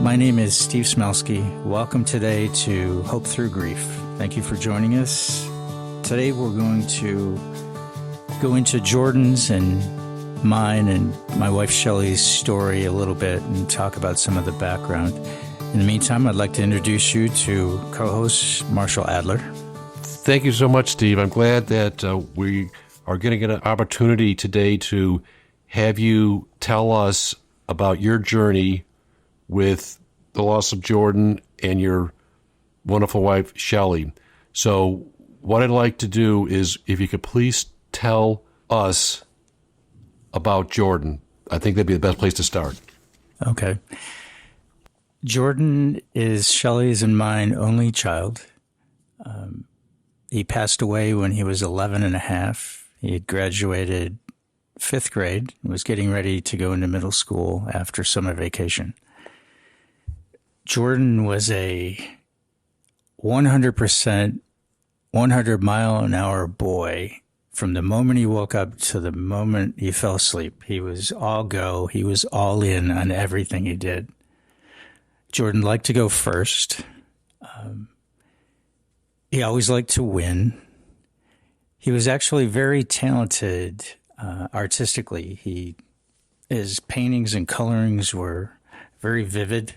My name is Steve Smelski. Welcome today to Hope Thru Grief. Thank you for joining us. Today we're going to go into Jordan's and mine and my wife Shelly's story a little bit and talk about some of the background. In the meantime, I'd like to introduce you to co-host Marshall Adler. Thank you so much, Steve. I'm glad that we are getting an opportunity today to have you tell us about your journey with the loss of Jordan and your wonderful wife, Shelly. So what I'd like to do is, if you could please tell us about Jordan. I think that'd be the best place to start. Okay. Jordan is Shelly's and mine only child. He passed away when he was 11 and a half. He had graduated 5th grade and was getting ready to go into middle school after summer vacation. Jordan was a 100%, 100-mile-an-hour boy from the moment he woke up to the moment he fell asleep. He was all go. He was all in on everything he did. Jordan liked to go first. He always liked to win. He was actually very talented artistically. His paintings and colorings were very vivid.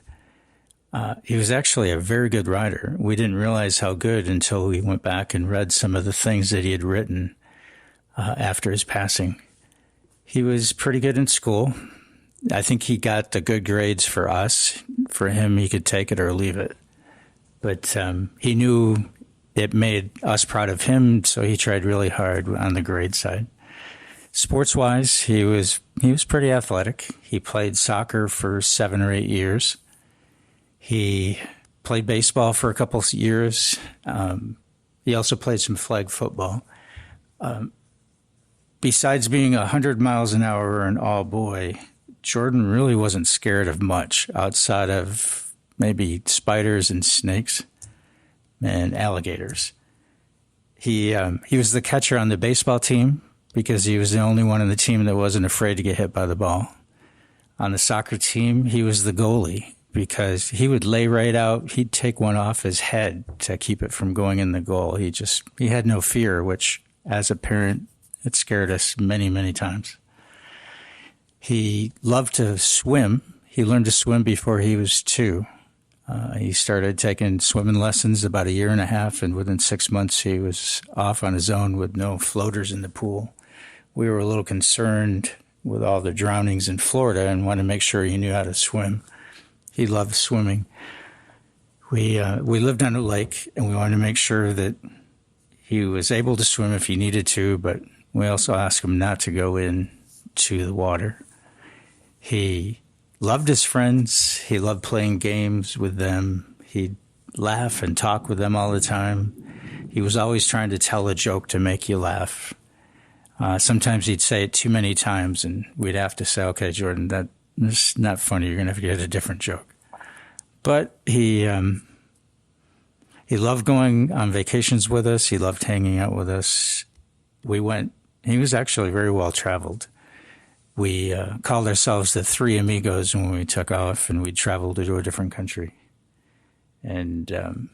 He was actually a very good writer. We didn't realize how good until we went back and read some of the things that he had written after his passing. He was pretty good in school. I think he got the good grades for us. For him, he could take it or leave it. But he knew it made us proud of him, so he tried really hard on the grade side. Sports-wise, he was pretty athletic. He played soccer for 7 or 8 years. He played baseball for a couple of years. He also played some flag football. Besides being 100 miles an hour and all boy, Jordan really wasn't scared of much outside of maybe spiders and snakes and alligators. He was the catcher on the baseball team because he was the only one on the team that wasn't afraid to get hit by the ball. On the soccer team, he was the goalie because he would lay right out. He'd take one off his head to keep it from going in the goal. He had no fear, which as a parent, it scared us many, many times. He loved to swim. He learned to swim before he was 2. He started taking swimming lessons about 1.5 years, and within 6 months, he was off on his own with no floaters in the pool. We were a little concerned with all the drownings in Florida and wanted to make sure he knew how to swim. He loved swimming. We lived on a lake, and we wanted to make sure that he was able to swim if he needed to, but we also asked him not to go into the water. He loved his friends. He loved playing games with them. He'd laugh and talk with them all the time. He was always trying to tell a joke to make you laugh. Sometimes he'd say it too many times, and we'd have to say, okay, Jordan, that's not funny. You're going to have to get a different joke. But he loved going on vacations with us. He loved hanging out with us. He was actually very well traveled. We called ourselves the Three Amigos when we took off, and we traveled to a different country. And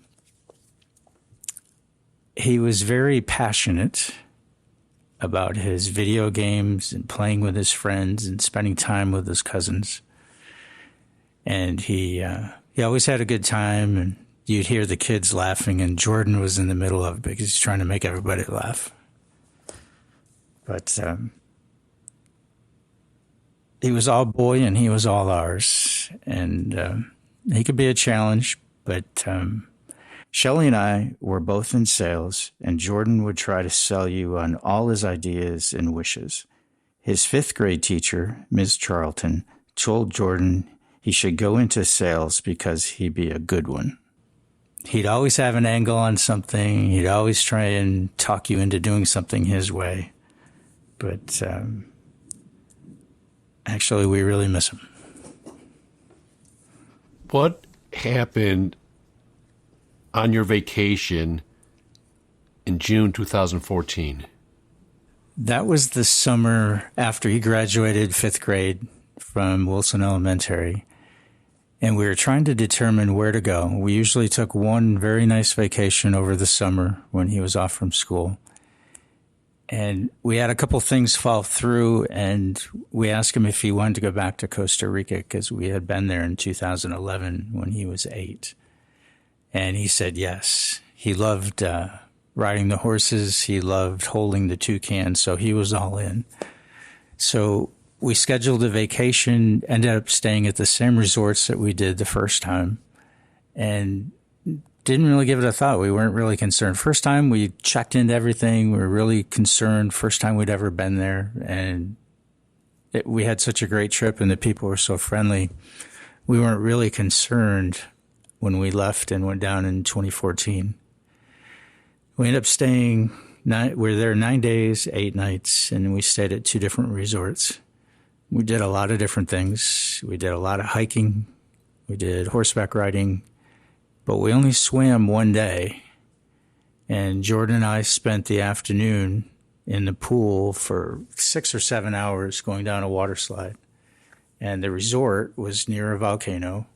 he was very passionate about his video games and playing with his friends and spending time with his cousins. And he always had a good time, and you'd hear the kids laughing, and Jordan was in the middle of it because he's trying to make everybody laugh. But he was all boy and he was all ours. And he could be a challenge, but Shelly and I were both in sales, and Jordan would try to sell you on all his ideas and wishes. His 5th grade teacher, Ms. Charlton, told Jordan he should go into sales because he'd be a good one. He'd always have an angle on something. He'd always try and talk you into doing something his way. But actually, we really miss him. What happened on your vacation in June 2014? That was the summer after he graduated 5th grade from Wilson Elementary. And we were trying to determine where to go. We usually took one very nice vacation over the summer when he was off from school. And we had a couple things fall through, and we asked him if he wanted to go back to Costa Rica because we had been there in 2011 when he was 8. And he said yes. He loved riding the horses. He loved holding the toucan, so he was all in. So we scheduled a vacation, ended up staying at the same resorts that we did the first time, and didn't really give it a thought. We weren't really concerned. First time we checked into everything. We were really concerned. First time we'd ever been there, and we had such a great trip, and the people were so friendly. We weren't really concerned when we left and went down in 2014. We ended up staying, we were there 9 days, 8 nights, and we stayed at 2 different resorts. We did a lot of different things. We did a lot of hiking. We did horseback riding, but we only swam one day. And Jordan and I spent the afternoon in the pool for 6 or 7 hours going down a water slide. And the resort was near a volcano,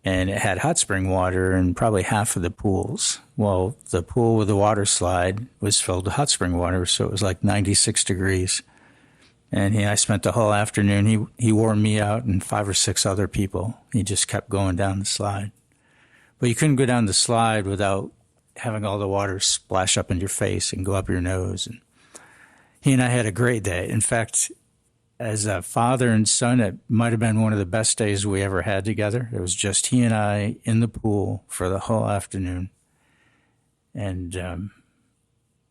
and it had hot spring water in probably half of the pools. Well, the pool with the water slide was filled with hot spring water, so it was like 96 degrees. And I spent the whole afternoon. He wore me out and 5 or 6 other people. He just kept going down the slide. But you couldn't go down the slide without having all the water splash up in your face and go up your nose. And he and I had a great day. In fact, as a father and son, it might have been one of the best days we ever had together. It was just he and I in the pool for the whole afternoon. And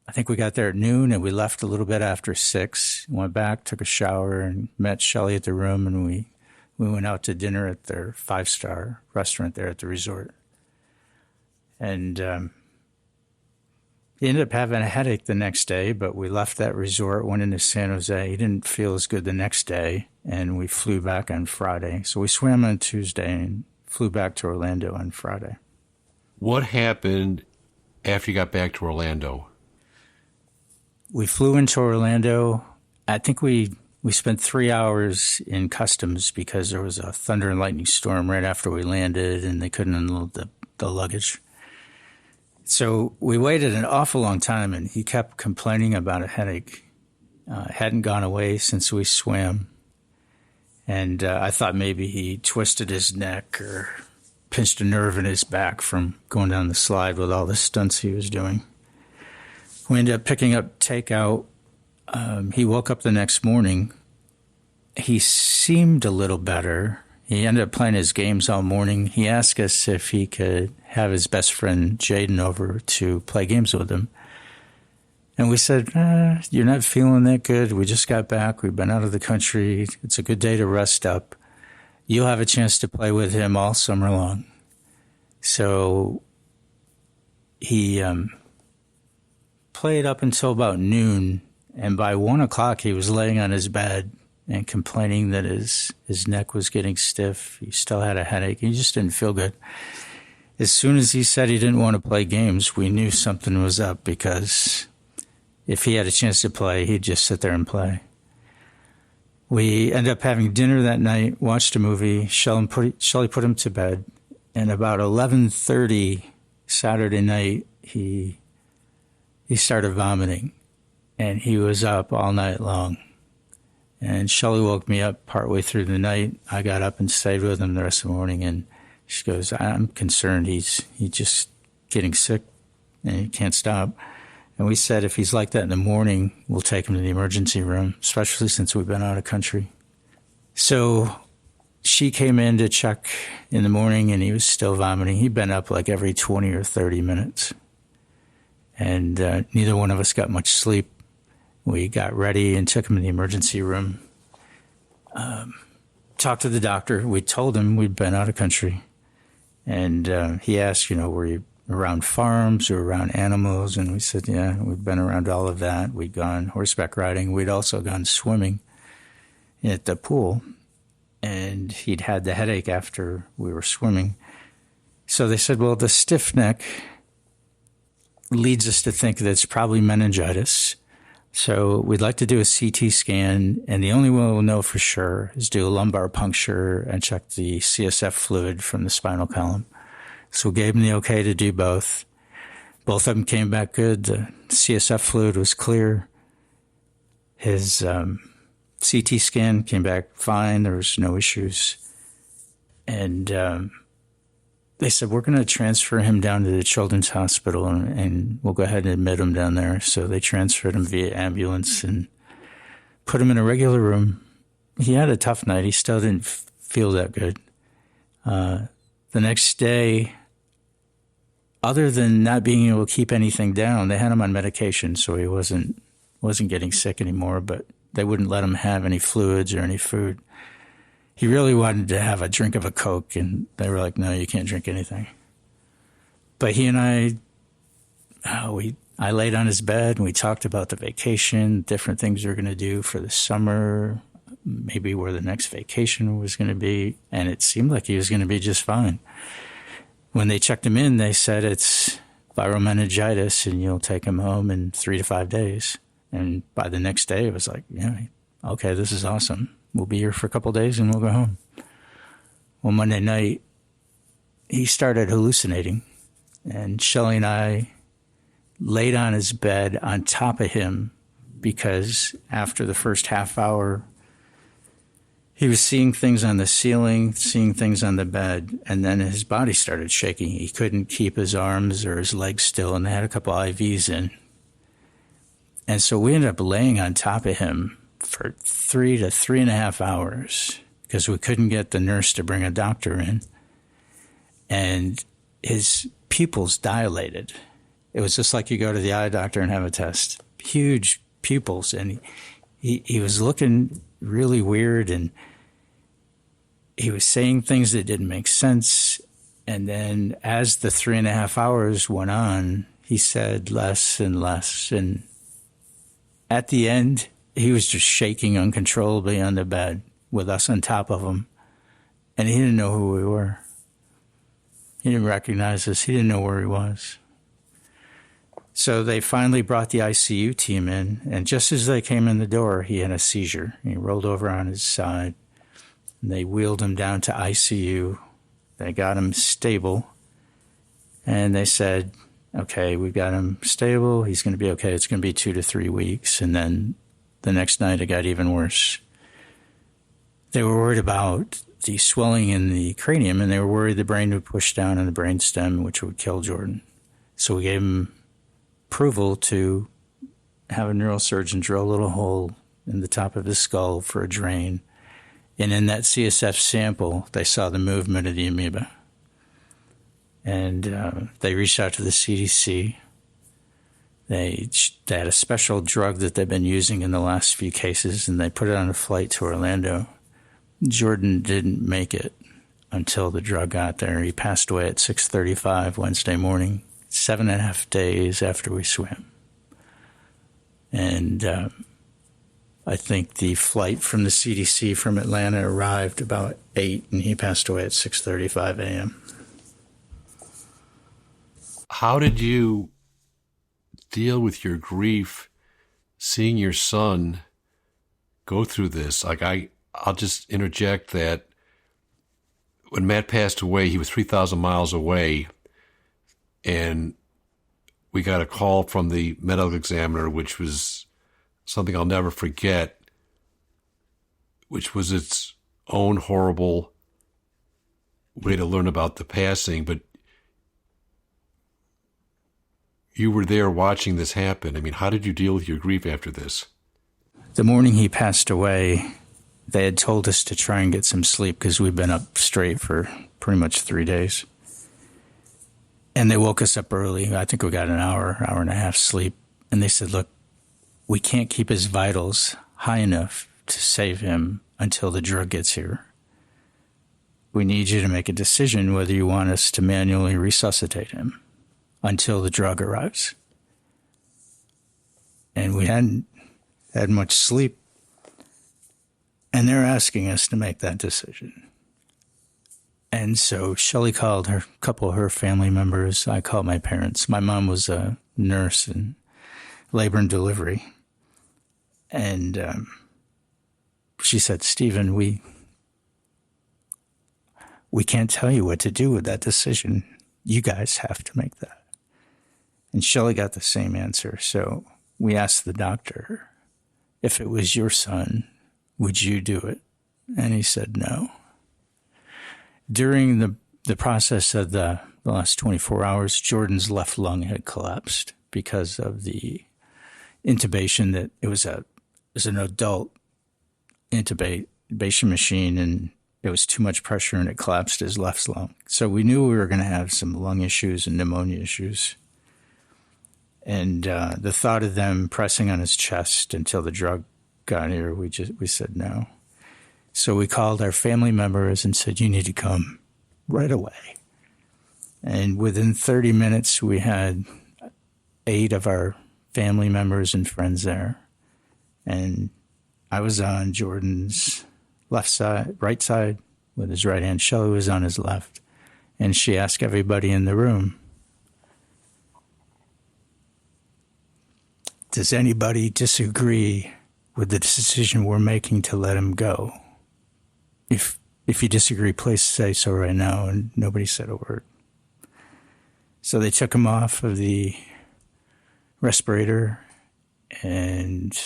I think we got there at noon, and we left a little bit after 6, went back, took a shower, and met Shelly at the room, and we went out to dinner at their 5-star restaurant there at the resort. And he ended up having a headache the next day, but we left that resort, went into San Jose. He didn't feel as good the next day, and we flew back on Friday. So we swam on Tuesday and flew back to Orlando on Friday. What happened after you got back to Orlando? We flew into Orlando. I think we spent 3 hours in customs because there was a thunder and lightning storm right after we landed, and they couldn't unload the luggage. So we waited an awful long time, and he kept complaining about a headache. It hadn't gone away since we swam. And I thought maybe he twisted his neck or pinched a nerve in his back from going down the slide with all the stunts he was doing. We ended up picking up takeout. He woke up the next morning. He seemed a little better. He ended up playing his games all morning. He asked us if he could have his best friend Jaden over to play games with him. And we said, you're not feeling that good. We just got back. We've been out of the country. It's a good day to rest up. You'll have a chance to play with him all summer long. So he played up until about noon, and by 1 o'clock he was laying on his bed and complaining that his neck was getting stiff. He still had a headache. He just didn't feel good. As soon as he said he didn't want to play games, we knew something was up, because if he had a chance to play, he'd just sit there and play. We ended up having dinner that night, watched a movie. Shelly put him to bed, and about 11:30 Saturday night, he started vomiting, and he was up all night long. And Shelly woke me up partway through the night. I got up and stayed with him the rest of the morning, and she goes, I'm concerned he's just getting sick and he can't stop. And we said if he's like that in the morning, we'll take him to the emergency room, especially since we've been out of country. So she came in to check in the morning, and he was still vomiting. He'd been up like every 20 or 30 minutes. And neither one of us got much sleep. We got ready and took him to the emergency room. Talked to the doctor. We told him we'd been out of country. And he asked, were you around farms or around animals? And we said, yeah, we'd been around all of that. We'd gone horseback riding. We'd also gone swimming at the pool. And he'd had the headache after we were swimming. So they said, well, the stiff neck leads us to think that it's probably meningitis. So we'd like to do a CT scan, and the only way we'll know for sure is do a lumbar puncture and check the CSF fluid from the spinal column. So we gave him the okay to do both. Both of them came back good. The CSF fluid was clear. His CT scan came back fine. There was no issues. And they said, we're going to transfer him down to the Children's Hospital, and we'll go ahead and admit him down there. So they transferred him via ambulance and put him in a regular room. He had a tough night. He still didn't feel that good. The next day, other than not being able to keep anything down, they had him on medication, so he wasn't getting sick anymore, but they wouldn't let him have any fluids or any food. He really wanted to have a drink of a Coke, and they were like, no, you can't drink anything. But he and I laid on his bed, and we talked about the vacation, different things we were going to do for the summer, maybe where the next vacation was going to be, and it seemed like he was going to be just fine. When they checked him in, they said it's viral meningitis, and you'll take him home in 3 to 5 days. And by the next day, it was like, yeah, okay, this is awesome. We'll be here for a couple of days, and we'll go home. Well, Monday night, he started hallucinating, and Shelly and I laid on his bed on top of him because after the first half hour, he was seeing things on the ceiling, seeing things on the bed, and then his body started shaking. He couldn't keep his arms or his legs still, and they had a couple IVs in. And so we ended up laying on top of him for 3 to 3.5 hours because we couldn't get the nurse to bring a doctor in. And his pupils dilated. It was just like you go to the eye doctor and have a test. Huge pupils. And he was looking really weird, and he was saying things that didn't make sense. And then as the 3.5 hours went on, he said less and less. And at the end, he was just shaking uncontrollably on the bed with us on top of him. And he didn't know who we were. He didn't recognize us. He didn't know where he was. So they finally brought the ICU team in, and just as they came in the door, he had a seizure. He rolled over on his side, and they wheeled him down to ICU. They got him stable, and they said, okay, we've got him stable. He's going to be okay. It's going to be 2 to 3 weeks. And then the next night, it got even worse. They were worried about the swelling in the cranium, and they were worried the brain would push down on the brainstem, which would kill Jordan. So we gave him approval to have a neurosurgeon drill a little hole in the top of his skull for a drain. And in that CSF sample, they saw the movement of the amoeba. And they reached out to the CDC. They had a special drug that they've been using in the last few cases, and they put it on a flight to Orlando. Jordan didn't make it until the drug got there. He passed away at 6:35 Wednesday morning, 7.5 days after we swam. And I think the flight from the CDC from Atlanta arrived about 8, and he passed away at 6:35 a.m. How did you deal with your grief seeing your son go through this? Like, I'll just interject that when Matt passed away, he was 3,000 miles away, and we got a call from the medical examiner, which was something I'll never forget, which was its own horrible way to learn about the passing. But you were there watching this happen. I mean, how did you deal with your grief after this? The morning he passed away, they had told us to try and get some sleep because we'd been up straight for pretty much 3 days. And they woke us up early. I think we got an hour and a half sleep. And they said, look, we can't keep his vitals high enough to save him until the drug gets here. We need you to make a decision whether you want us to manually resuscitate him until the drug arrives. And we hadn't had much sleep. And they're asking us to make that decision. And so Shelly called a couple of her family members. I called my parents. My mom was a nurse in labor and delivery. And she said, Stephen, we can't tell you what to do with that decision. You guys have to make that. And Shelly got the same answer. So we asked the doctor, if it was your son, would you do it? And he said no. During the process of the last 24 hours, Jordan's left lung had collapsed because of the intubation. That it was an adult intubation machine, and it was too much pressure and it collapsed his left lung. So we knew we were going to have some lung issues and pneumonia issues. And the thought of them pressing on his chest until the drug got here, we said no. So we called our family members and said, you need to come right away. And within 30 minutes, we had 8 of our family members and friends there. And I was on Jordan's right side with his right hand. Shelly was on his left. And she asked everybody in the room, does anybody disagree with the decision we're making to let him go? If you disagree, please say so right now. And nobody said a word. So they took him off of the respirator, and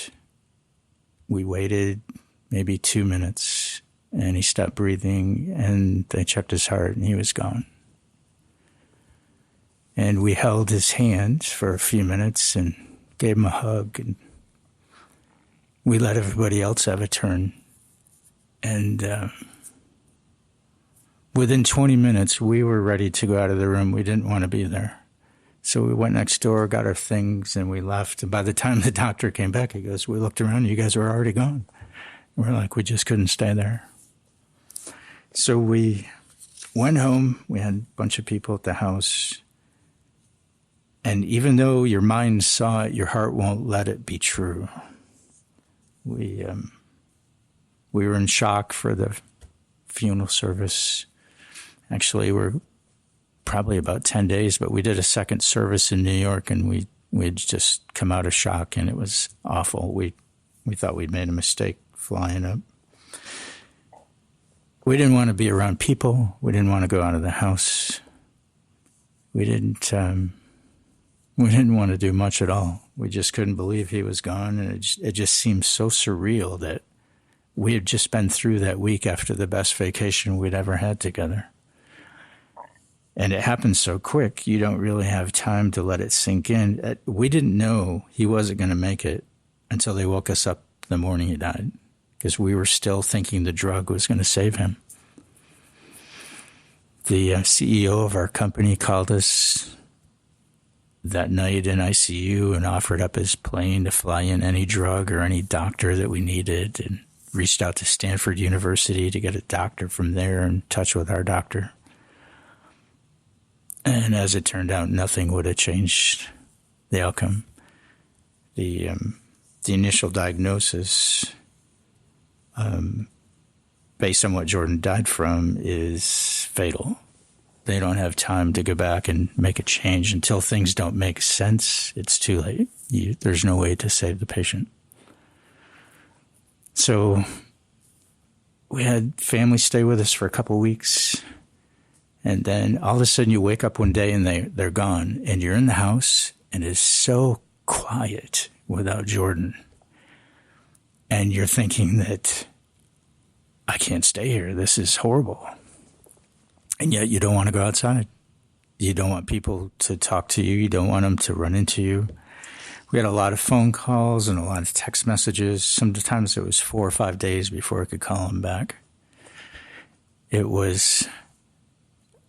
we waited maybe 2 minutes, and he stopped breathing, and they checked his heart, and he was gone. And we held his hand for a few minutes and gave him a hug, and we let everybody else have a turn. And within 20 minutes, we were ready to go out of the room. We didn't want to be there. So we went next door, got our things, and we left. And by the time the doctor came back, he goes, we looked around, you guys were already gone. And we're like, we just couldn't stay there. So we went home. We had a bunch of people at the house. And even though your mind saw it, your heart won't let it be true. We were in shock for the funeral service. Actually, we're probably about 10 days, but we did a second service in New York, and we'd just come out of shock, and it was awful. We thought we'd made a mistake flying up. We didn't want to be around people. We didn't want to go out of the house. We didn't want to do much at all. We just couldn't believe he was gone, and it just seemed so surreal that we had just been through that week after the best vacation we'd ever had together. And it happened so quick, you don't really have time to let it sink in. We didn't know he wasn't going to make it until they woke us up the morning he died, because we were still thinking the drug was going to save him. The CEO of our company called us that night in ICU and offered up his plane to fly in any drug or any doctor that we needed, and reached out to Stanford University to get a doctor from there in touch with our doctor. And as it turned out, nothing would have changed the outcome. The initial diagnosis, based on what Jordan died from, is fatal. They don't have time to go back and make a change. Until things don't make sense, it's too late. There's no way to save the patient. So we had family stay with us for a couple of weeks. And then all of a sudden you wake up one day and they're gone. And you're in the house and it's so quiet without Jordan. And you're thinking that I can't stay here. This is horrible. And yet you don't want to go outside. You don't want people to talk to you. You don't want them to run into you. We had a lot of phone calls and a lot of text messages. Sometimes it was 4 or 5 days before I could call him back. It was,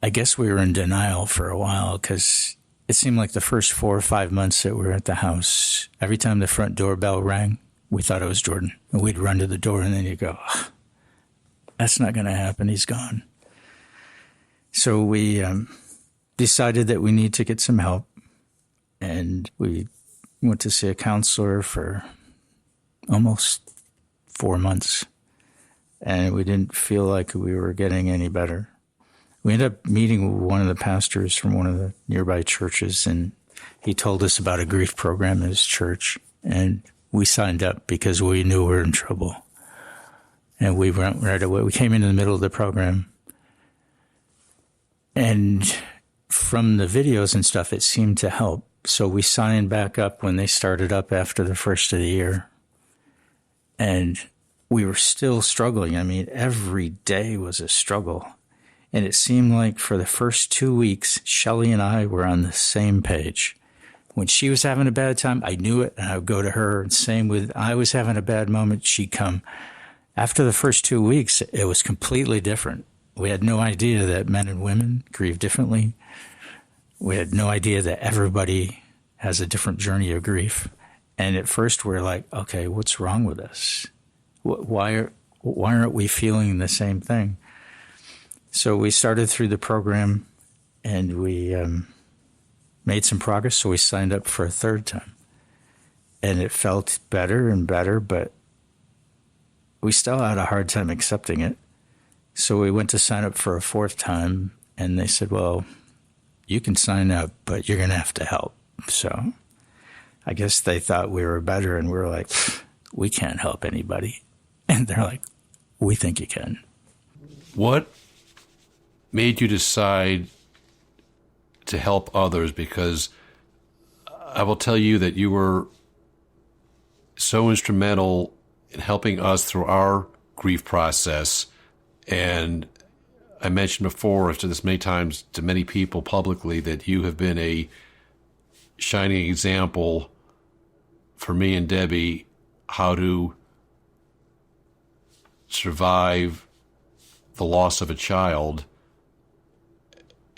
I guess we were in denial for a while, because it seemed like the first 4 or 5 months that we were at the house, every time the front doorbell rang, we thought it was Jordan. And we'd run to the door, and then you'd go, oh, that's not going to happen. He's gone. So we decided that we need to get some help. And we went to see a counselor for almost 4 months. And we didn't feel like we were getting any better. We ended up meeting with one of the pastors from one of the nearby churches, and he told us about a grief program at his church. And we signed up because we knew we were in trouble. And we went right away. We came into the middle of the program. And from the videos and stuff, it seemed to help. So we signed back up when they started up after the first of the year. And we were still struggling. I mean, every day was a struggle. And it seemed like for the first 2 weeks, Shelly and I were on the same page. When she was having a bad time, I knew it, and I would go to her. And same with, I was having a bad moment, she'd come. After the first 2 weeks, it was completely different. We had no idea that men and women grieve differently. We had no idea that everybody has a different journey of grief. And at first we're like, okay, what's wrong with us? Why aren't we feeling the same thing? So we started through the program, and we made some progress, so we signed up for a third time. And it felt better and better, but we still had a hard time accepting it. So we went to sign up for a fourth time, and they said, well, you can sign up, but you're going to have to help. So I guess they thought we were better, and we were like, we can't help anybody. And they're like, we think you can. What made you decide to help others? Because I will tell you that you were so instrumental in helping us through our grief process. And I mentioned before, I've said this many times to many people publicly, that you have been a shining example for me and Debbie how to survive the loss of a child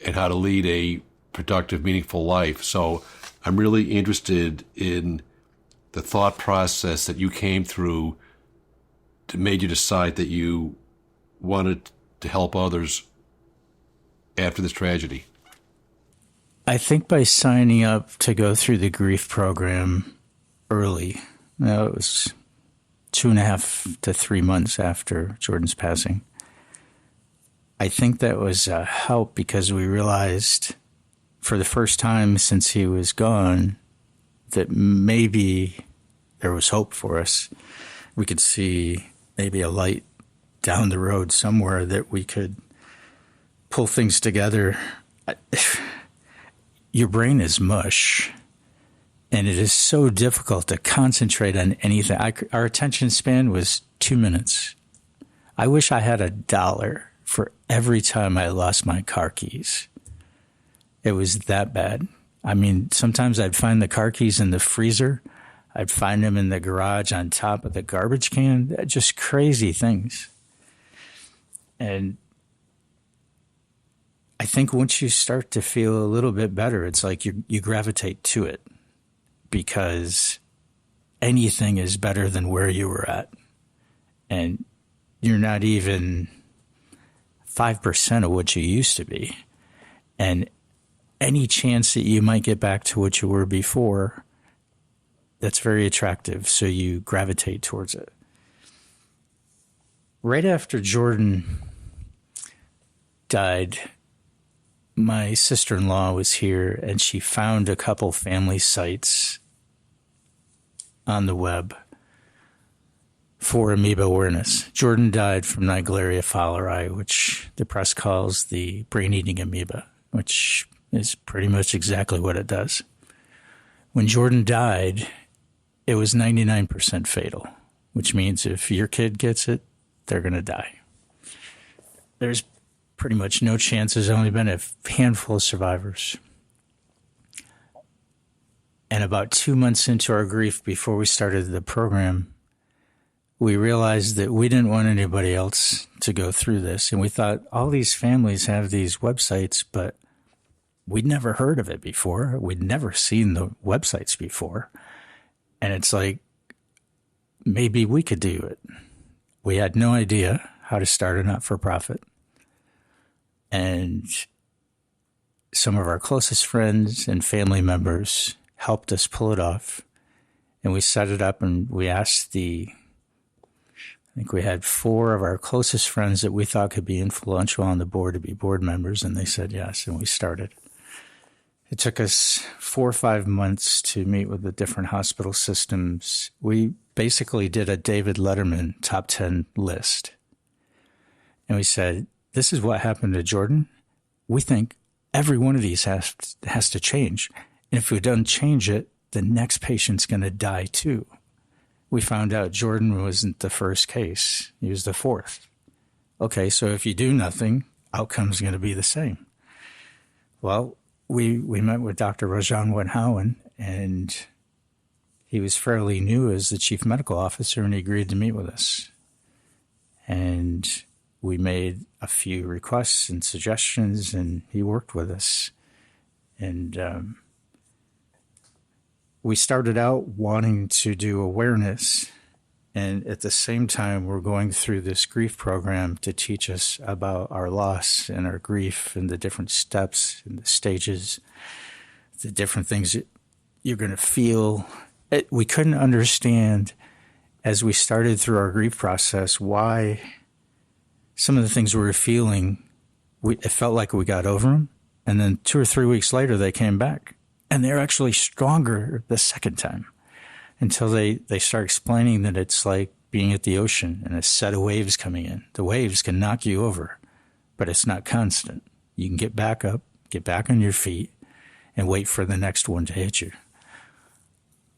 and how to lead a productive, meaningful life. So I'm really interested in the thought process that you came through that made you decide that you wanted to help others after this tragedy. I think by signing up to go through the grief program early, it was 2.5 to 3 months after Jordan's passing, I think that was a help, because we realized for the first time since he was gone that maybe there was hope for us. We could see maybe a light down the road somewhere that we could pull things together. Your brain is mush, and it is so difficult to concentrate on anything. Our attention span was 2 minutes. I wish I had $1 for every time I lost my car keys. It was that bad. I mean, sometimes I'd find the car keys in the freezer. I'd find them in the garage on top of the garbage can. Just crazy things. And I think once you start to feel a little bit better, it's like you gravitate to it, because anything is better than where you were at. And you're not even 5% of what you used to be. And any chance that you might get back to what you were before, that's very attractive. So you gravitate towards it. Right after Jordan died, my sister-in-law was here, and she found a couple family sites on the web for amoeba awareness. Jordan died from Naegleria fowleri, which the press calls the brain-eating amoeba, which is pretty much exactly what it does. When Jordan died, it was 99% fatal, which means if your kid gets it, they're going to die. There's pretty much no chance. There's only been a handful of survivors. And about 2 months into our grief, before we started the program, we realized that we didn't want anybody else to go through this. And we thought, all these families have these websites, but we'd never heard of it before. We'd never seen the websites before. And it's like, maybe we could do it. We had no idea how to start a not-for-profit. And some of our closest friends and family members helped us pull it off. And we set it up, and we asked I think we had 4 of our closest friends that we thought could be influential on the board to be board members, and they said yes, and we started. It took us 4 or 5 months to meet with the different hospital systems. We basically did a David Letterman top 10 list. And we said, this is what happened to Jordan. We think every one of these has to change. And if we don't change it, the next patient's going to die too. We found out Jordan wasn't the first case. He was the fourth. Okay, so if you do nothing, outcome's going to be the same. Well, we met with Dr. Rajan Wadhawan, and he was fairly new as the chief medical officer, and he agreed to meet with us. And we made a few requests and suggestions, and he worked with us. And we started out wanting to do awareness, and at the same time, we're going through this grief program to teach us about our loss and our grief and the different steps and the stages, the different things that you're going to feel. We couldn't understand, as we started through our grief process, why some of the things we were feeling, it felt like we got over them. And then 2 or 3 weeks later, they came back. And they're actually stronger the second time, until they start explaining that it's like being at the ocean and a set of waves coming in. The waves can knock you over, but it's not constant. You can get back up, get back on your feet, and wait for the next one to hit you.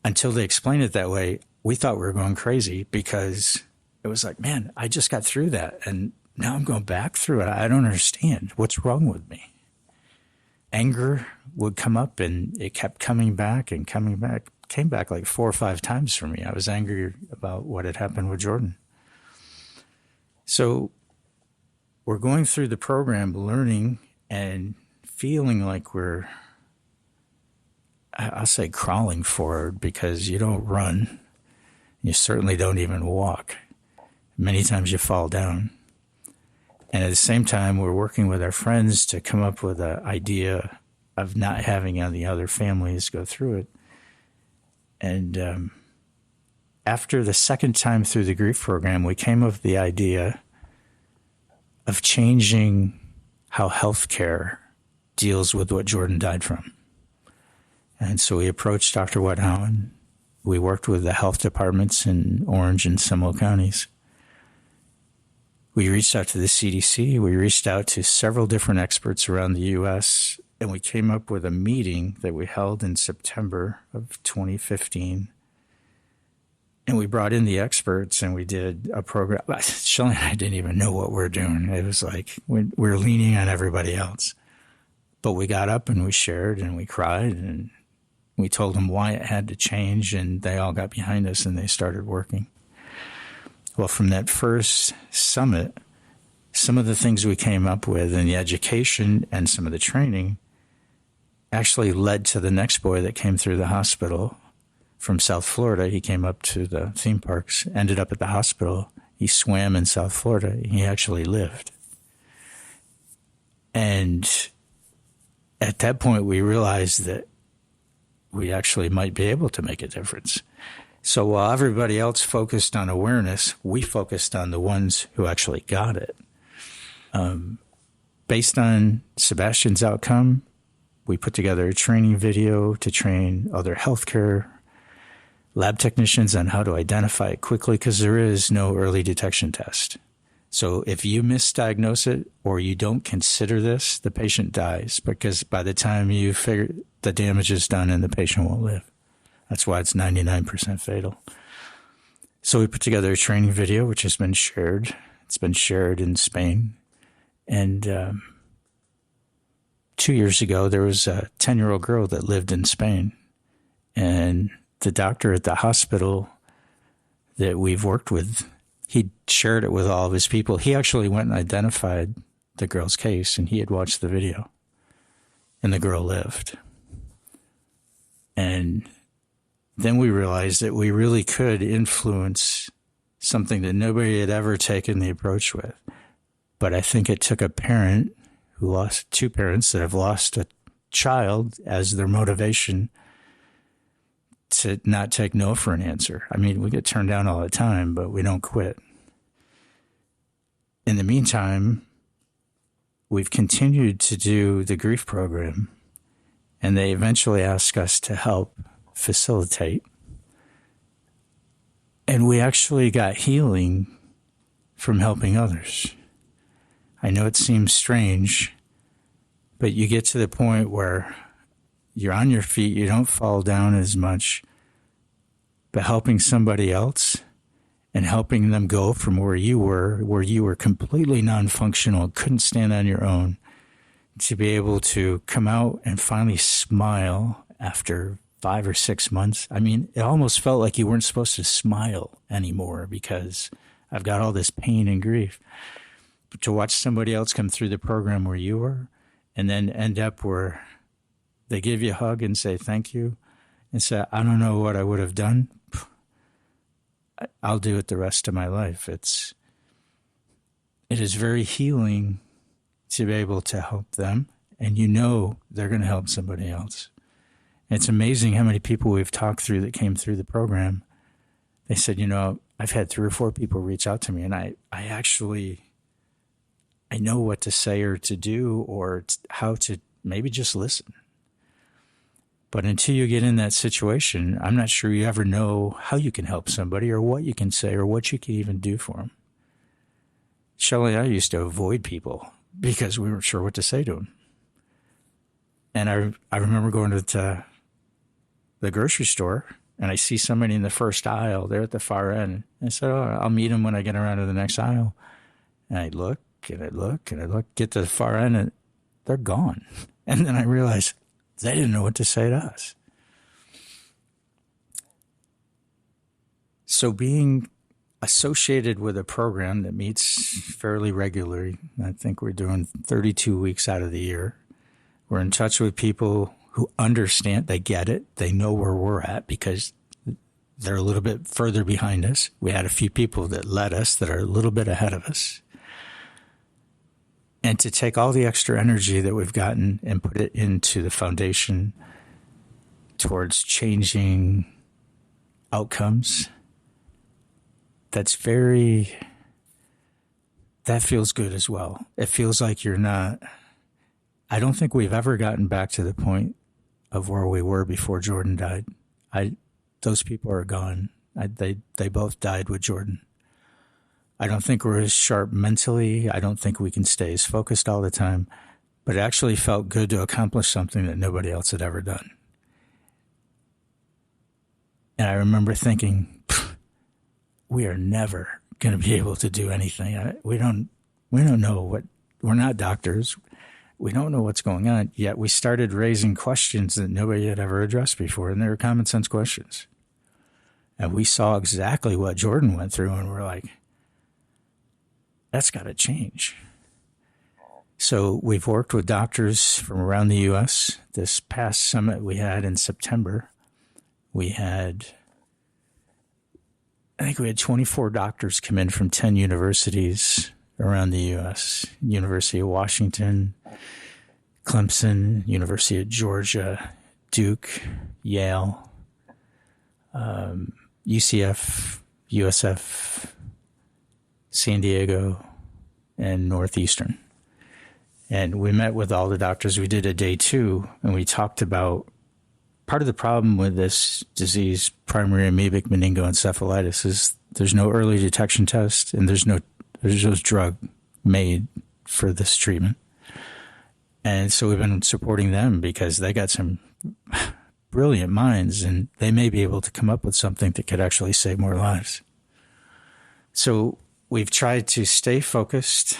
Until they explained it that way, we thought we were going crazy, because it was like, man, I just got through that, and now I'm going back through it. I don't understand. What's wrong with me? Anger would come up, and it kept coming back and coming back. Came back like 4 or 5 times for me. I was angry about what had happened with Jordan. So we're going through the program, learning and feeling like we're, I'll say, crawling forward, because you don't run. You certainly don't even walk. Many times you fall down. And at the same time, we're working with our friends to come up with an idea of not having any other families go through it. And after the second time through the grief program, we came up with the idea of changing how healthcare deals with what Jordan died from. And so we approached Dr. Wadhawan. We worked with the health departments in Orange and Seminole counties. We reached out to the CDC. We reached out to several different experts around the U.S., and we came up with a meeting that we held in September of 2015. And we brought in the experts, and we did a program. Shelly and I didn't even know what we were doing. It was like we were leaning on everybody else. But we got up and we shared and we cried, and we told them why it had to change, and they all got behind us and they started working. Well, from that first summit, some of the things we came up with in the education and some of the training actually led to the next boy that came through the hospital from South Florida. He came up to the theme parks, ended up at the hospital. He swam in South Florida. He actually lived. And at that point, we realized that we actually might be able to make a difference. So while everybody else focused on awareness, we focused on the ones who actually got it. Based on Sebastian's outcome, we put together a training video to train other healthcare lab technicians on how to identify it quickly, because there is no early detection test. So if you misdiagnose it or you don't consider this, the patient dies, because by the time you figure, the damage is done and the patient won't live. That's why it's 99% fatal. So we put together a training video, which has been shared. It's been shared in Spain. And 2 years ago, there was a 10-year-old girl that lived in Spain. And the doctor at the hospital that we've worked with, he shared it with all of his people. He actually went and identified the girl's case, and he had watched the video. And the girl lived. And then we realized that we really could influence something that nobody had ever taken the approach with. But I think it took a parent who lost, 2 parents that have lost a child as their motivation to not take no for an answer. I mean, we get turned down all the time, but we don't quit. In the meantime, we've continued to do the grief program. And they eventually asked us to help facilitate. And we actually got healing from helping others. I know it seems strange, but you get to the point where you're on your feet, you don't fall down as much, but helping somebody else and helping them go from where you were completely non-functional, couldn't stand on your own, to be able to come out and finally smile after 5 or 6 months. I mean, it almost felt like you weren't supposed to smile anymore because I've got all this pain and grief. But to watch somebody else come through the program where you were and then end up where they give you a hug and say thank you and say, I don't know what I would have done. I'll do it the rest of my life. It is very healing to be able to help them, and you know they're going to help somebody else. It's amazing how many people we've talked through that came through the program. They said, I've had 3 or 4 people reach out to me, and I know what to say or to do or how to maybe just listen. But until you get in that situation, I'm not sure you ever know how you can help somebody or what you can say or what you can even do for them. Shelly and I used to avoid people because we weren't sure what to say to them. And I remember going to the grocery store, and I see somebody in the first aisle there at the far end. And I said, I'll meet them when I get around to the next aisle. And I look, and I look, and I look, get to the far end, and they're gone. And then I realized they didn't know what to say to us. So being associated with a program that meets fairly regularly, I think we're doing 32 weeks out of the year. We're in touch with people who understand, they get it, they know where we're at because they're a little bit further behind us. We had a few people that led us that are a little bit ahead of us. And to take all the extra energy that we've gotten and put it into the foundation towards changing outcomes, that feels good as well. It feels like I don't think we've ever gotten back to the point of where we were before Jordan died. Those people are gone. They both died with Jordan. I don't think we're as sharp mentally. I don't think we can stay as focused all the time. But it actually felt good to accomplish something that nobody else had ever done. And I remember thinking, we are never going to be able to do anything. We don't know we're not doctors. We don't know what's going on. Yet we started raising questions that nobody had ever addressed before. And they were common sense questions. And we saw exactly what Jordan went through. And we're like, that's got to change. So we've worked with doctors from around the U.S. This past summit we had in September, I think we had 24 doctors come in from 10 universities around the U.S. University of Washington, Clemson, University of Georgia, Duke, Yale, UCF, USF, San Diego, and Northeastern. And we met with all the doctors. We did a day 2, and we talked about part of the problem with this disease, primary amoebic meningoencephalitis, is there's no early detection test, and there's no drug made for this treatment. And so we've been supporting them because they got some brilliant minds, and they may be able to come up with something that could actually save more lives. So we've tried to stay focused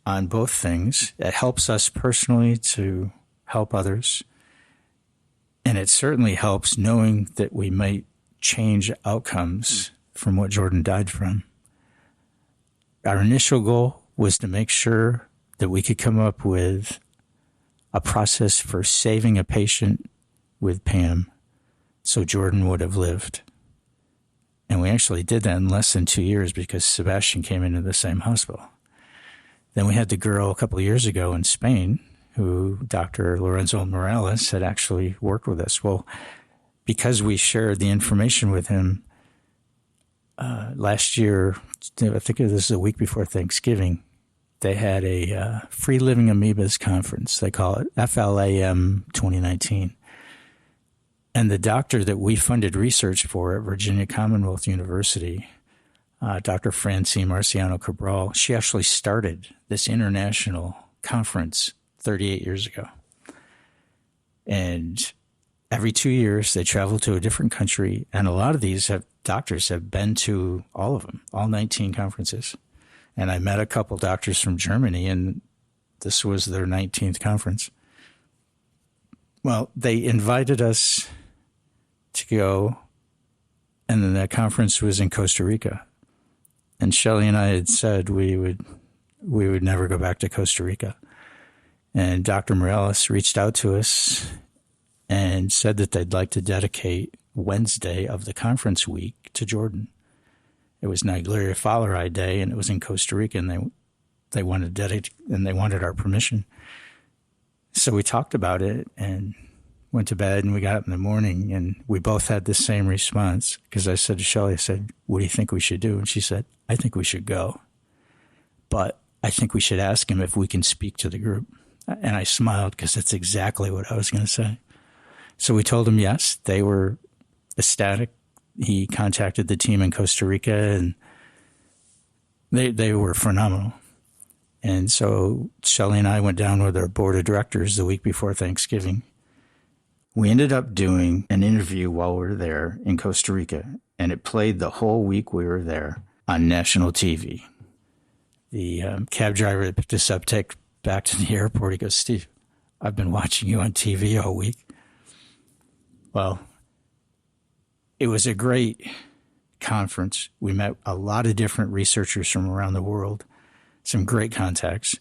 on both things. It helps us personally to help others. And it certainly helps knowing that we might change outcomes from what Jordan died from. Our initial goal was to make sure that we could come up with a process for saving a patient with PAM so Jordan would have lived. And we actually did that in less than 2 years because Sebastian came into the same hospital. Then we had the girl a couple of years ago in Spain who Dr. Lorenzo Morales had actually worked with us. Well, because we shared the information with him last year, I think this is a week before Thanksgiving, they had a Free Living Amoebas conference. They call it FLAM 2019. And the doctor that we funded research for at Virginia Commonwealth University, Dr. Francine Marciano Cabral, she actually started this international conference 38 years ago. And every 2 years, they travel to a different country. And a lot of these doctors have been to all of them, all 19 conferences. And I met a couple doctors from Germany, and this was their 19th conference. Well, they invited us to go, and then that conference was in Costa Rica. And Shelly and I had said we would never go back to Costa Rica. And Dr. Morales reached out to us and said that they'd like to dedicate Wednesday of the conference week to Jordan. It was Naegleria fowleri Day, and it was in Costa Rica, and they wanted to dedicate, and they wanted our permission. So we talked about it and went to bed, and we got up in the morning, and we both had the same response, because I said to Shelly, I said, what do you think we should do? And she said, I think we should go, but I think we should ask him if we can speak to the group. And I smiled, because that's exactly what I was going to say. So we told him yes. They were ecstatic. He contacted the team in Costa Rica, and they were phenomenal. And so Shelly and I went down with our board of directors the week before Thanksgiving. We ended up doing an interview while we were there in Costa Rica, and it played the whole week we were there on national TV. The cab driver that picked us up, take back to the airport, he goes, Steve, I've been watching you on TV all week. Well, it was a great conference. We met a lot of different researchers from around the world, some great contacts.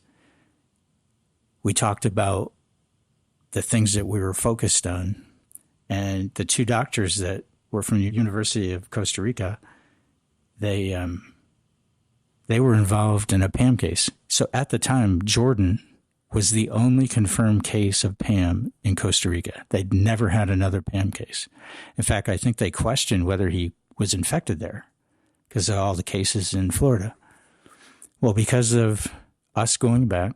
We talked about the things that we were focused on. And the two doctors that were from the University of Costa Rica, they were involved in a PAM case. So at the time, Jordan was the only confirmed case of PAM in Costa Rica. They'd never had another PAM case. In fact, I think they questioned whether he was infected there because of all the cases in Florida. Well, because of us going back,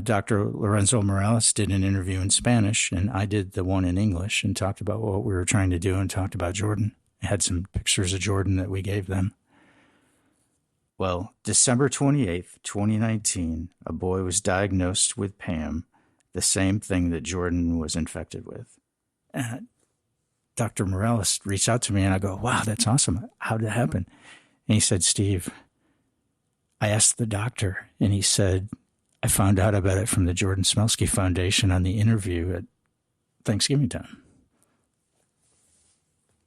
Dr. Lorenzo Morales did an interview in Spanish, and I did the one in English and talked about what we were trying to do and talked about Jordan. I had some pictures of Jordan that we gave them. Well, December 28th, 2019, a boy was diagnosed with PAM, the same thing that Jordan was infected with. And Dr. Morales reached out to me, and I go, wow, that's awesome. How did it happen? And he said, Steve, I asked the doctor, and he said, I found out about it from the Jordan Smelski Foundation on the interview at Thanksgiving time.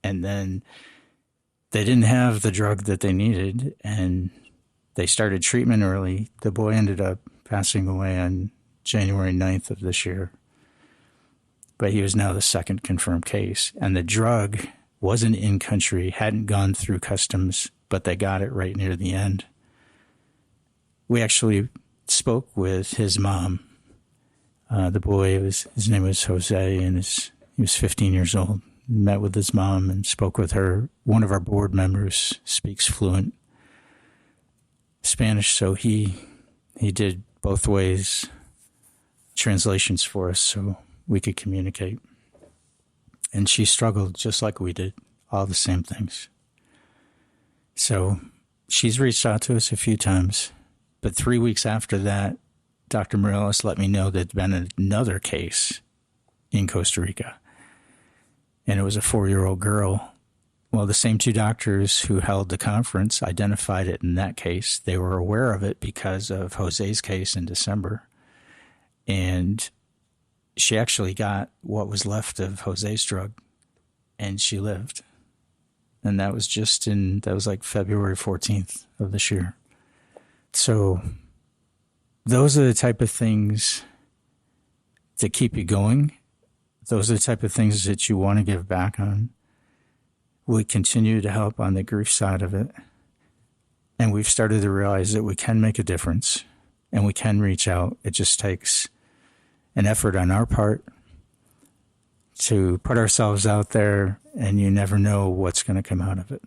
And then they didn't have the drug that they needed, and they started treatment early. The boy ended up passing away on January 9th of this year. But he was now the second confirmed case. And the drug wasn't in country, hadn't gone through customs, but they got it right near the end. We actually spoke with his mom. The boy, his name was Jose, and he was 15 years old. Met with his mom and spoke with her. One of our board members speaks fluent Spanish, so he did both ways translations for us so we could communicate. And she struggled just like we did, all the same things. So she's reached out to us a few times, but 3 weeks after that, Dr. Morales let me know there'd been another case in Costa Rica. And it was a 4-year-old girl. Well, the same two doctors who held the conference identified it in that case. They were aware of it because of Jose's case in December. And she actually got what was left of Jose's drug, and she lived. And that was like February 14th of this year. So those are the type of things that keep you going. Those are the type of things that you want to give back on. We continue to help on the grief side of it. And we've started to realize that we can make a difference and we can reach out. It just takes an effort on our part to put ourselves out there, and you never know what's going to come out of it.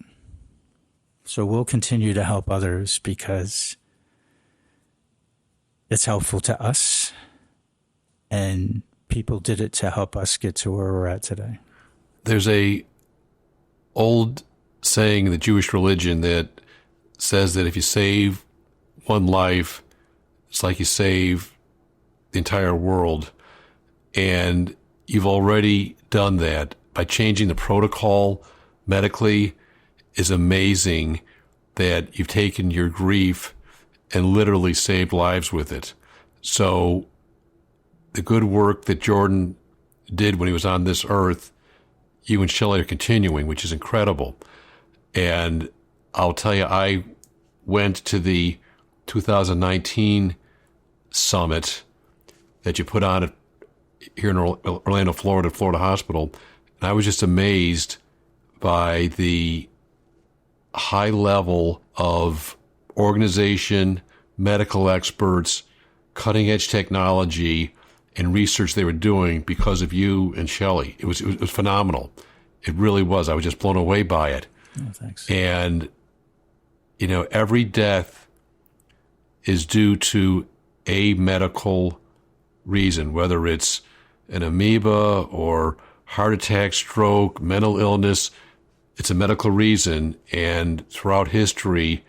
So we'll continue to help others because it's helpful to us, and people did it to help us get to where we're at today. There's a old saying in the Jewish religion that says that if you save one life, it's like you save the entire world. And you've already done that by changing the protocol medically. Is amazing that you've taken your grief and literally saved lives with it. So the good work that Jordan did when he was on this earth, you and Shelly are continuing, which is incredible. And I'll tell you, I went to the 2019 summit that you put on here in Orlando, Florida, Florida Hospital. And I was just amazed by the high level of organization, medical experts, cutting edge technology, and research they were doing because of you and Shelly. It was phenomenal. It really was. I was just blown away by it. Oh, thanks. And, every death is due to a medical reason, whether it's an amoeba or heart attack, stroke, mental illness. It's a medical reason, and throughout history,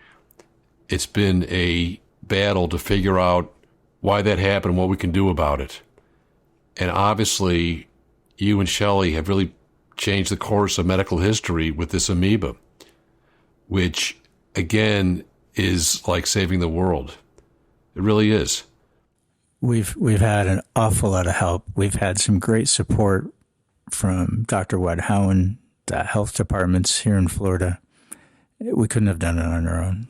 it's been a battle to figure out why that happened and what we can do about it. And obviously, you and Shelly have really changed the course of medical history with this amoeba, which, again, is like saving the world. It really is. We've had an awful lot of help. We've had some great support from Dr. Wedhowen, the health departments here in Florida. We couldn't have done it on our own.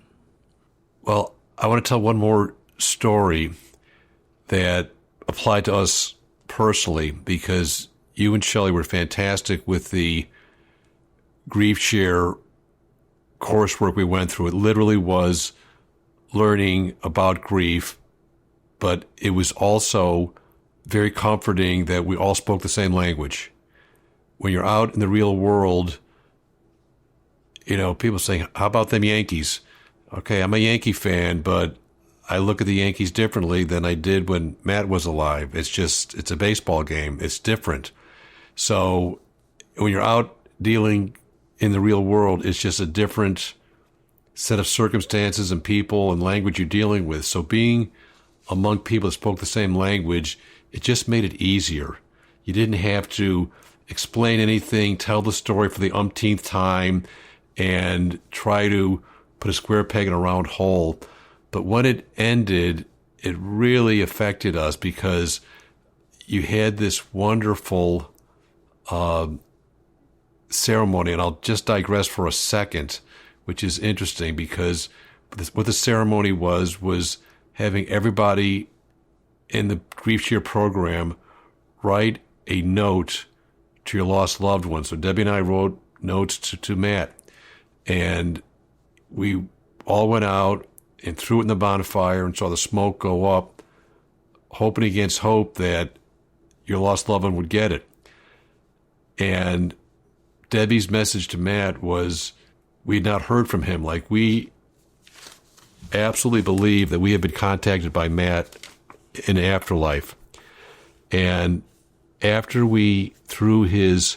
Well, I want to tell one more story that applied to us personally, because you and Shelly were fantastic with the grief share coursework we went through. It literally was learning about grief, but it was also very comforting that we all spoke the same language. When you're out in the real world, people saying, how about them Yankees? Okay, I'm a Yankee fan, but I look at the Yankees differently than I did when Matt was alive. It's a baseball game. It's different. So when you're out dealing in the real world, it's just a different set of circumstances and people and language you're dealing with. So being among people that spoke the same language, it just made it easier. You didn't have to explain anything, tell the story for the umpteenth time, and try to put a square peg in a round hole. But when it ended, it really affected us because you had this wonderful ceremony, and I'll just digress for a second, which is interesting because what the ceremony was having everybody in the Grief Share program write a note to your lost loved one. So Debbie and I wrote notes to Matt, and we all went out and threw it in the bonfire and saw the smoke go up, hoping against hope that your lost loved one would get it. And Debbie's message to Matt was we had not heard from him. Like, we absolutely believe that we had been contacted by Matt in the afterlife. And after we threw his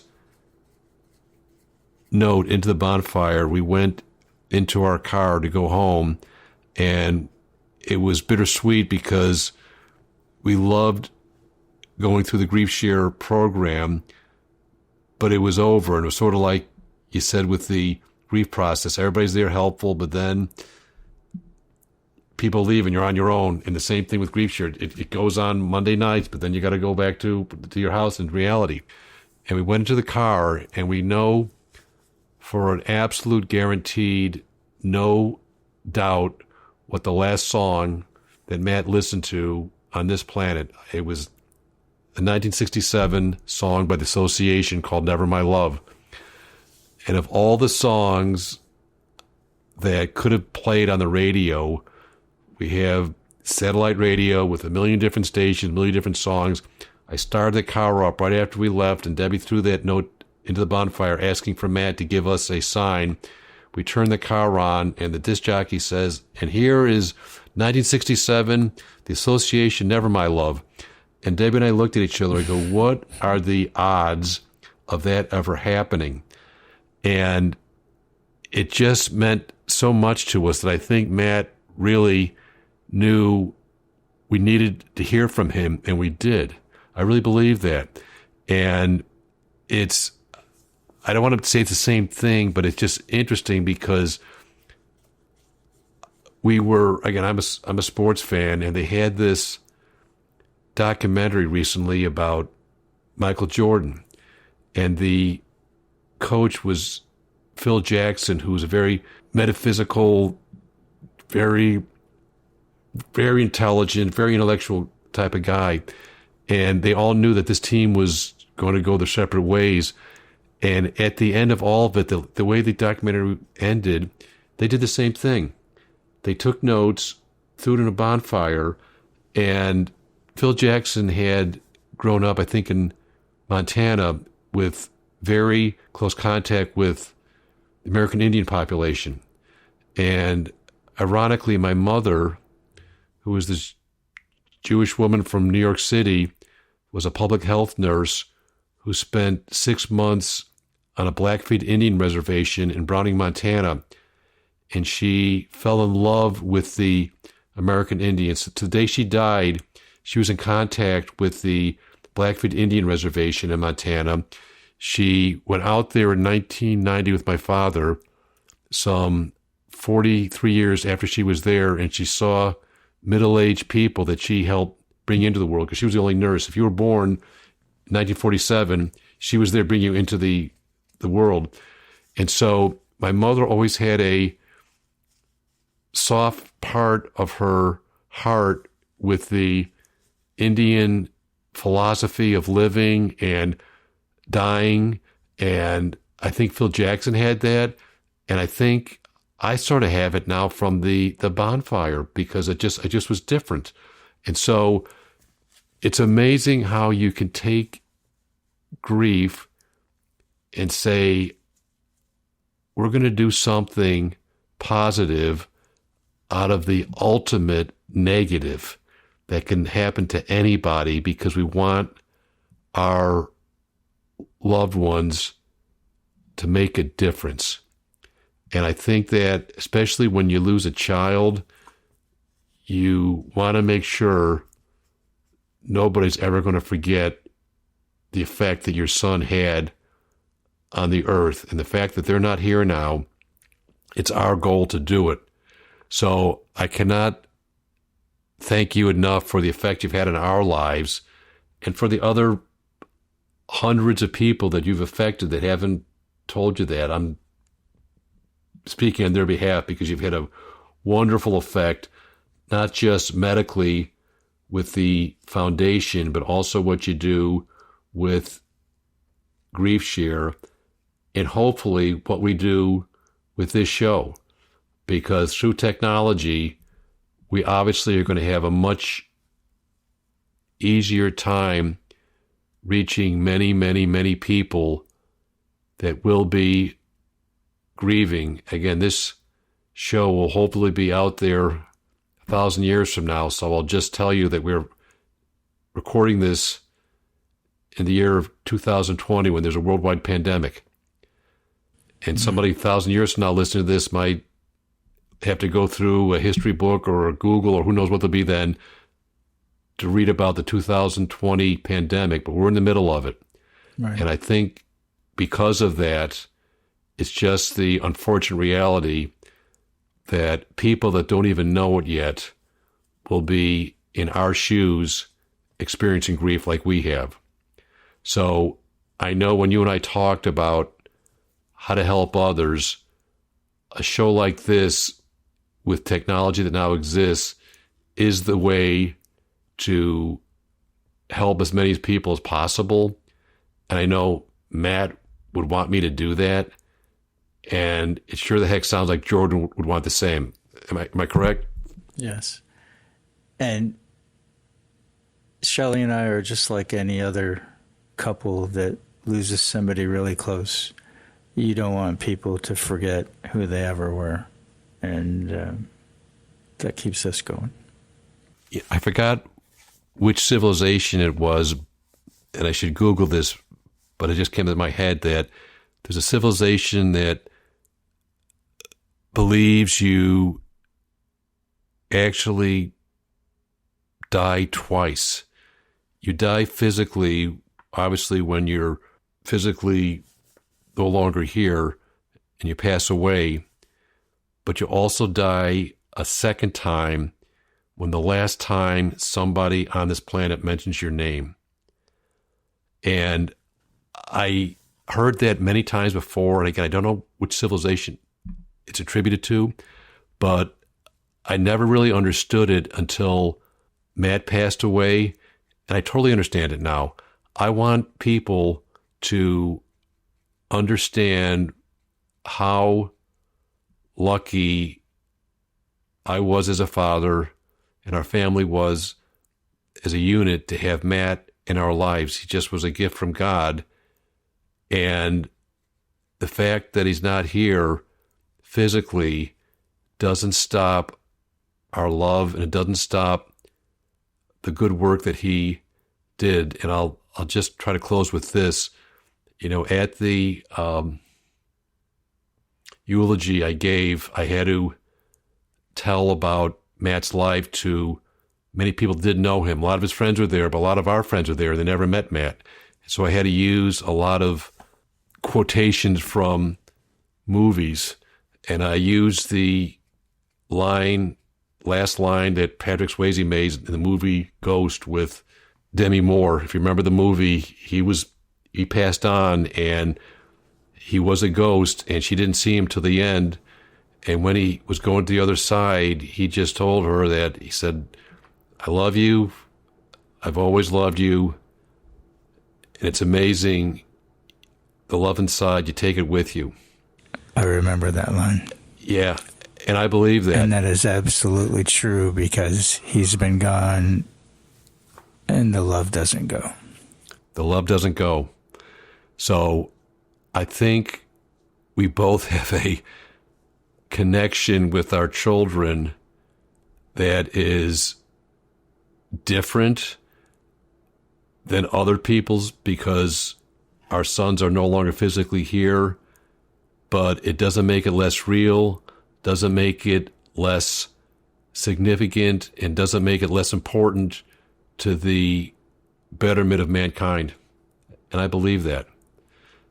note into the bonfire, we went into our car to go home, and it was bittersweet because we loved going through the Grief Share program, but it was over, and it was sort of like you said with the grief process. Everybody's there helpful, but then people leave and you're on your own. And the same thing with Grief Share. It goes on Monday nights, but then you got to go back to your house in reality. And we went into the car, and we know for an absolute guaranteed, no doubt, what the last song that Matt listened to on this planet. It was a 1967 song by the Association called Never My Love. And of all the songs that could have played on the radio, we have satellite radio with a million different stations, a million different songs. I started the car up right after we left, and Debbie threw that note into the bonfire asking for Matt to give us a sign. We turned the car on, and the disc jockey says, and here is 1967, the Association, Never My Love. And Debbie and I looked at each other and go, what are the odds of that ever happening? And it just meant so much to us that I think Matt really knew we needed to hear from him, and we did. I really believe that. And I don't want to say it's the same thing, but it's just interesting because we were, again, I'm a sports fan, and they had this documentary recently about Michael Jordan, and the coach was Phil Jackson, who was a very metaphysical, very, very intelligent, very intellectual type of guy. And they all knew that this team was going to go their separate ways. And at the end of all of it, the way the documentary ended, they did the same thing. They took notes, threw it in a bonfire, and Phil Jackson had grown up, I think, in Montana with very close contact with the American Indian population. And ironically, my mother, who was this Jewish woman from New York City, was a public health nurse who spent 6 months on a Blackfeet Indian reservation in Browning, Montana. And she fell in love with the American Indians. To the day she died, she was in contact with the Blackfeet Indian reservation in Montana. She went out there in 1990 with my father, some 43 years after she was there, and she saw middle-aged people that she helped bring into the world, because she was the only nurse. If you were born in 1947, she was there bringing you into the world. And so my mother always had a soft part of her heart with the Indian philosophy of living and dying. And I think Phil Jackson had that. And I think I sort of have it now from the bonfire, because it just was different. And so it's amazing how you can take grief and say, we're going to do something positive out of the ultimate negative that can happen to anybody, because we want our loved ones to make a difference. And I think that especially when you lose a child, you want to make sure nobody's ever going to forget the effect that your son had on the earth. And the fact that they're not here now, it's our goal to do it. So I cannot thank you enough for the effect you've had on our lives, and for the other hundreds of people that you've affected that haven't told you that. I'm speaking on their behalf, because you've had a wonderful effect, not just medically with the foundation, but also what you do with Grief Share, and hopefully what we do with this show. Because through technology, we obviously are going to have a much easier time reaching many, many, many people that will be grieving. Again, this show will hopefully be out there 1,000 years from now. So I'll just tell you that we're recording this in the year of 2020, when there's a worldwide pandemic. And somebody 1,000 years from now listening to this might have to go through a history book or a Google or who knows what they'll be then to read about the 2020 pandemic, but we're in the middle of it. Right. And I think because of that, it's just the unfortunate reality that people that don't even know it yet will be in our shoes experiencing grief like we have. So I know when you and I talked about how to help others, a show like this with technology that now exists is the way to help as many people as possible. And I know Matt would want me to do that. And it sure the heck sounds like Jordan would want the same. Am I correct? Yes. And Shelly and I are just like any other couple that loses somebody really close. You don't want people to forget who they ever were. And that keeps us going. I forgot which civilization it was, and I should Google this, but it just came into my head that there's a civilization that believes you actually die twice. You die physically, obviously, when you're physically no longer here and you pass away, but you also die a second time when the last time somebody on this planet mentions your name. And I heard that many times before, and again, I don't know which civilization it's attributed to, but I never really understood it until Matt passed away, and I totally understand it now. I want people to understand how lucky I was as a father and our family was as a unit to have Matt in our lives. He just was a gift from God. And the fact that he's not here physically doesn't stop our love, and it doesn't stop the good work that he did. And I'll just try to close with this. You know, at the eulogy I gave, I had to tell about Matt's life to many people that didn't know him. A lot of his friends were there, but a lot of our friends were there. They never met Matt. So I had to use a lot of quotations from movies, and I used the last line that Patrick Swayze made in the movie Ghost with Demi Moore. If you remember the movie, he passed on, and he was a ghost, and she didn't see him till the end. And when he was going to the other side, he just told her that, he said, "I love you. I've always loved you. And it's amazing, the love inside, you take it with you." I remember that line. Yeah, and I believe that. And that is absolutely true, because he's been gone and the love doesn't go. The love doesn't go. So I think we both have a connection with our children that is different than other people's, because our sons are no longer physically here, but it doesn't make it less real, doesn't make it less significant, and doesn't make it less important to the betterment of mankind. And I believe that.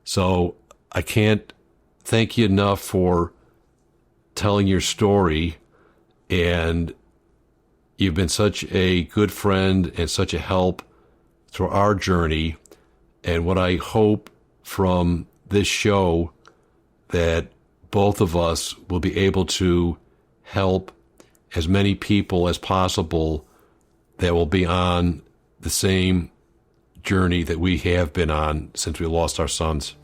So I can't thank you enough for telling your story, and you've been such a good friend and such a help through our journey. And what I hope from this show, that both of us will be able to help as many people as possible that will be on the same journey that we have been on since we lost our sons.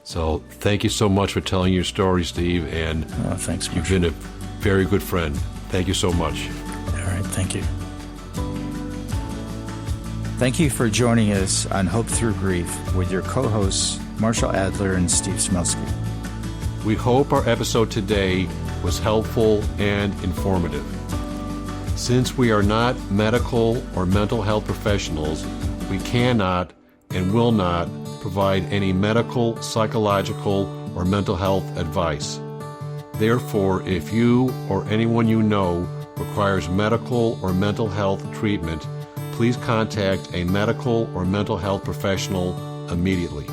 So thank you so much for telling your story, Steve, and thanks, you've been a very good friend. Thank you so much. All right, thank you. Thank you for joining us on Hope Through Grief with your co-hosts, Marshall Adler and Steve Smelski. We hope our episode today was helpful and informative. Since we are not medical or mental health professionals, we cannot and will not provide any medical, psychological, or mental health advice. Therefore, if you or anyone you know requires medical or mental health treatment, please contact a medical or mental health professional immediately.